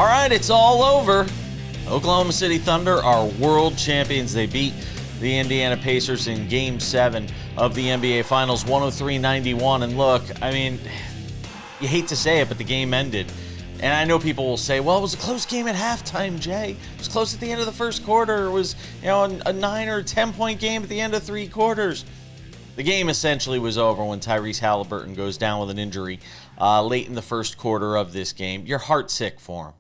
All right, it's all over. Oklahoma City Thunder are world champions. They beat the Indiana Pacers in Game 7 of the NBA Finals, 103-91. And look, I mean, you hate to say it, but the game ended. And I know people will say, well, it was a close game at halftime, Jay. It was close at the end of the first quarter. It was, a 9 or 10-point game at the end of 3 quarters. The game essentially was over when Tyrese Haliburton goes down with an injury late in the first quarter of this game. You're heartsick for him.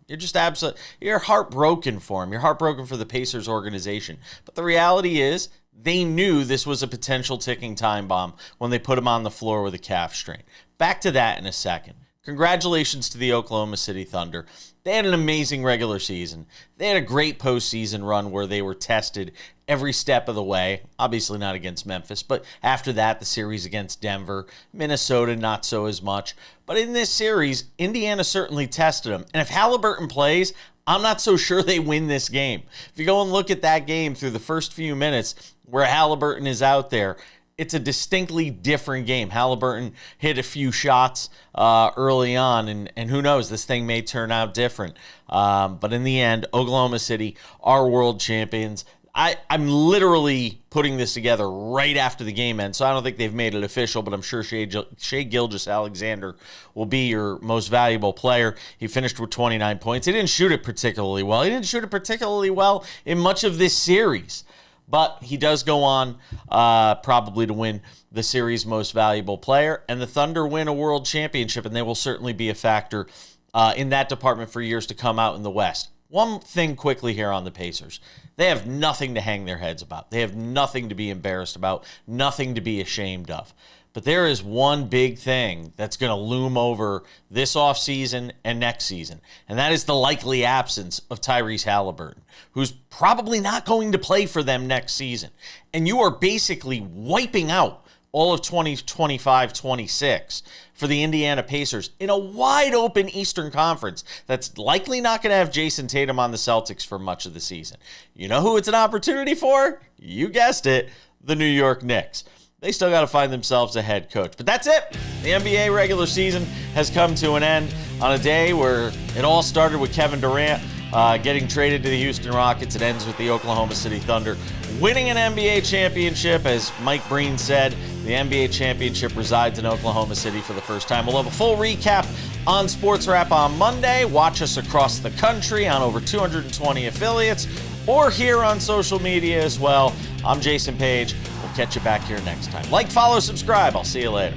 You're heartbroken for him. You're heartbroken for the Pacers organization. But the reality is, they knew this was a potential ticking time bomb when they put him on the floor with a calf strain. Back to that in a second. Congratulations to the Oklahoma City Thunder. They had an amazing regular season. They had a great postseason run where they were tested every step of the way. Obviously not against Memphis, but after that, the series against Denver, Minnesota, not so as much. But in this series, Indiana certainly tested them. And if Haliburton plays, I'm not so sure they win this game. If you go and look at that game through the first few minutes where Haliburton is out there, it's a distinctly different game. Haliburton hit a few shots early on, and who knows, this thing may turn out different. But in the end, Oklahoma City are world champions. I'm literally putting this together right after the game ends, so I don't think they've made it official, but I'm sure Shai Gilgeous-Alexander will be your most valuable player. He finished with 29 points. He didn't shoot it particularly well. He didn't shoot it particularly well in much of this series. But he does go on probably to win the series' most valuable player. And the Thunder win a world championship, and they will certainly be a factor in that department for years to come out in the West. One thing quickly here on the Pacers. They have nothing to hang their heads about. They have nothing to be embarrassed about, nothing to be ashamed of. But there is one big thing that's going to loom over this offseason and next season, and that is the likely absence of Tyrese Haliburton, who's probably not going to play for them next season. And you are basically wiping out all of 2025-26 for the Indiana Pacers in a wide-open Eastern Conference that's likely not going to have Jason Tatum on the Celtics for much of the season. You know who it's an opportunity for? You guessed it, the New York Knicks. They still got to find themselves a head coach. But that's it. The NBA regular season has come to an end on a day where it all started with Kevin Durant getting traded to the Houston Rockets. It ends with the Oklahoma City Thunder winning an NBA championship. As Mike Breen said, the NBA championship resides in Oklahoma City for the first time. We'll have a full recap on SportsWrap on Monday. Watch us across the country on over 220 affiliates or here on social media as well. I'm Jason Page. Catch you back here next time. Like, follow, subscribe. I'll see you later.